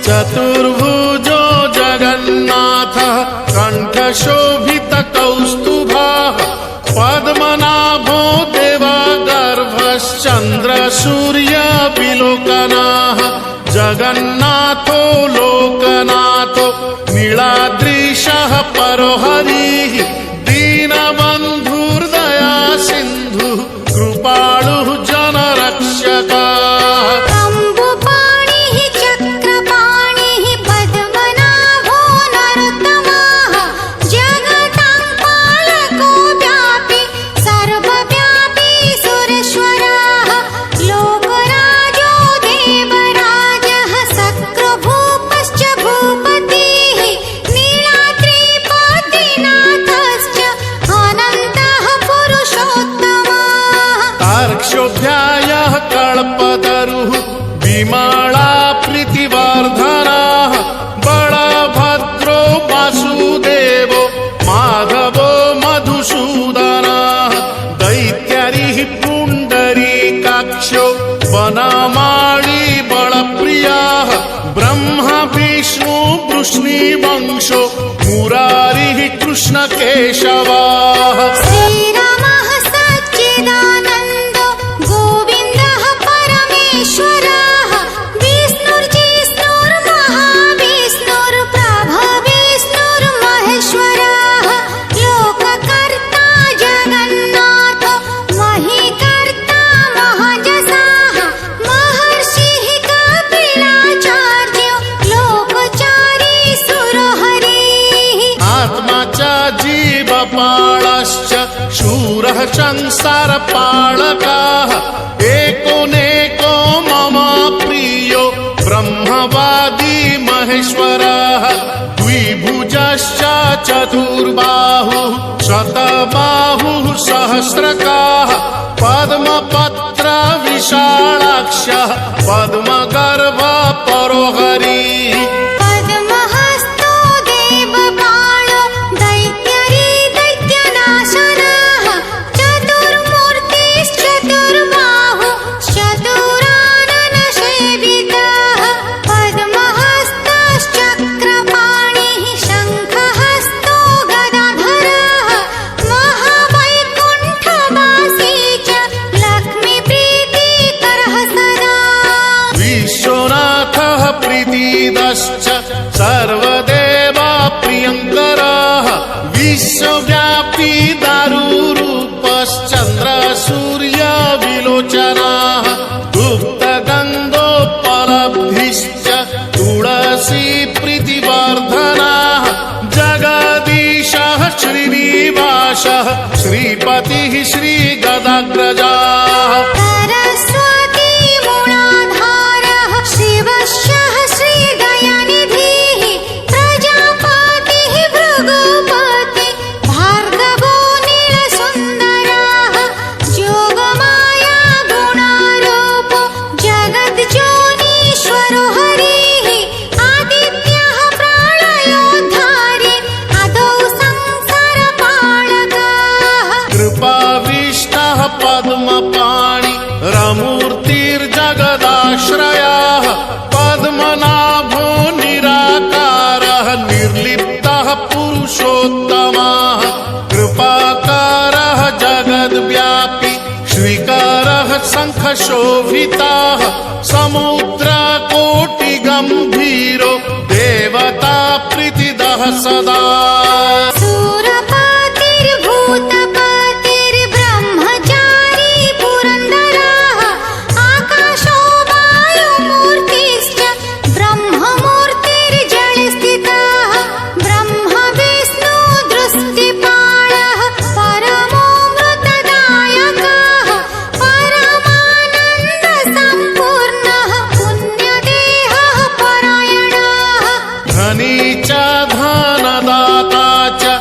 चतुर्भुजो जगन्नाथः कण्ठशोभितकौस्तुभः पद्मनाभो देवगर्भश्चन्द्रसूर्यविलोकनः जगन्नाथो लोकनाथो नीलाद्रीशः परो हरिः दीनबन्धुर्दया सिन्धुः कृपालुः जनरक्षकः क्षोभ्यायः कल्पतरुः विमला प्रीतिवर्धनः बलभद्रो वासुदेवो माधवो मधुसूदनः दैत्यरिः पुण्डरीकाक्षो वनमाली बलप्रियः ब्रह्मा विष्णु वृष्णिवंशो मुरारिः कृष्णकेशवः जीवपालश्च शूरः संसारपालकः एकोनेको मम प्रियो ब्रह्मवादी महेश्वरः द्विभुजश्च चतुर्बाहुः शतबाहुः सहस्रकः पद्मपत्र विशालाक्षः पद्मगर्भः परो हरिः सर्वदेवा प्रियंकरः विश्वव्यापी दारुरूपश्चन्द्रसूर्यविलोचनः गुप्तगन्धोपलब्धिश्च तुलसी प्रीतिवर्धनः जगदीशः श्रीनिवासः श्रीपतिः श्रीगदाग्रजः पद्मपाणि रमूर्तिर्जगदाश्रयः पद्मनाभो निराकारः निर्लिप्तः पुरुषोत्तमः कृपाकारः जगद्व्यापी श्रीकरः शङ्खशोभितः समुद्रकोटिगम्भीरो देवता प्रीतिदः सदा धनदाता च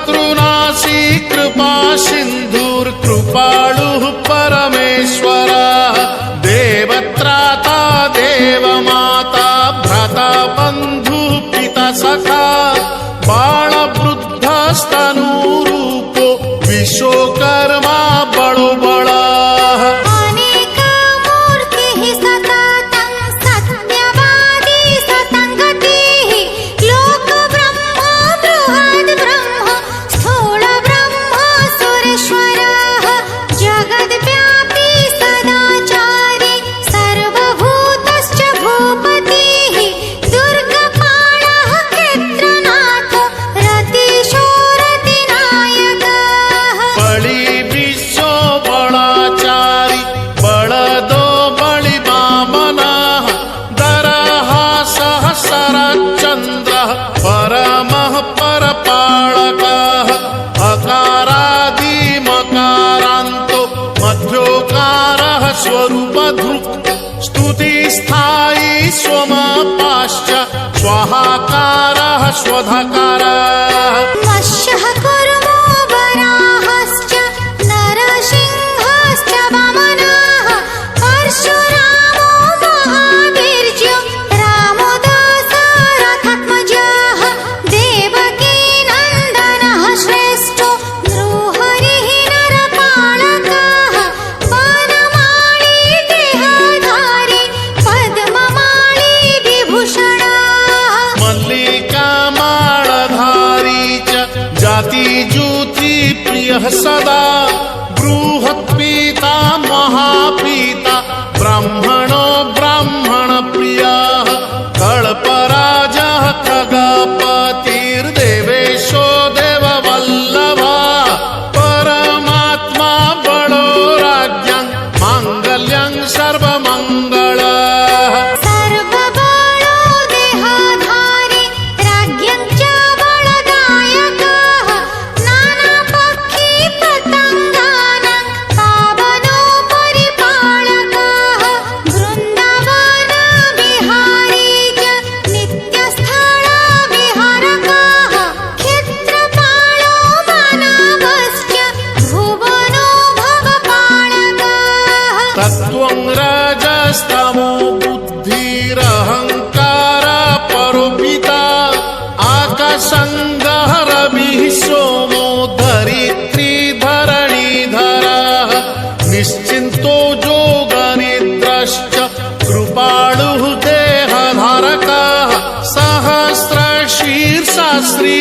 शत्रुनाशी कृपा सिन्धुर्कृपाळुः परमेश्वरः देवत्राता देवमाता भ्राता बन्धुः पिता सखा बालवृद्धस्तनूरूपो विश्वकर्मा बळोबळः अनेकमूर्तिः सततं सत्यवादी सतङ्गतिः लोकब्रह्म बृहद्ब्रह्म स्थूलब्रह्म सुरेश्वरः जगद्व्यापी सदाचारी सर्वभूतश्च भूपतिः दुर्गपालः क्षेत्रनाथो रतिशो रतिनायकः बळी विश्व बळाचारी बळदो बळि वामनः दरः सहस्रचन्द्रः परमः परपालकः अकारादिमकारान्तो मध्योकारः स्वरूपधृक् स्तुतिस्थायी स्वमपाश्च स्वाहाकारः स्वधकारः मत्स्यः कूर्मो वराहश्च नरसिंहश्च वामनः परशुरामो महावीर्यो रामो दशरथात्मजः देवकीनन्दनः श्रेष्ठो नृहरिः नरपालकः वनमाली देहधारी पद्ममाली विभूषणः मल्लिकामाळधारी च जातिज्योतिप्रियः सदा बृहत्पीता महापीता ब्राह्मणो ब्राह्मणप्रियः कल्पराजः खगपतिर्देवेशो देववल्लभः परमात्मा बलो राज्ञं माङ्गल्यं सर्वमङ्गलः सर्वबलो देहधारी राज्ञं च बलदायकः नानापक्षी पतङ्गानां पावनो परिपालकः वृन्दावन विहारी च नित्यस्थलविहारकः क्षेत्रपालो मानवश्च भुवनो भवपालकः तत्त्वं रजस्तमो बुद्धिरहङ्कार परोपिता आकाशङ्गः रविः सोमो धरित्रीधरणीधरः निश्चिन्तो योगनिद्रश्च कृपाळुः देहधारकः सहस्रशीर्षा श्री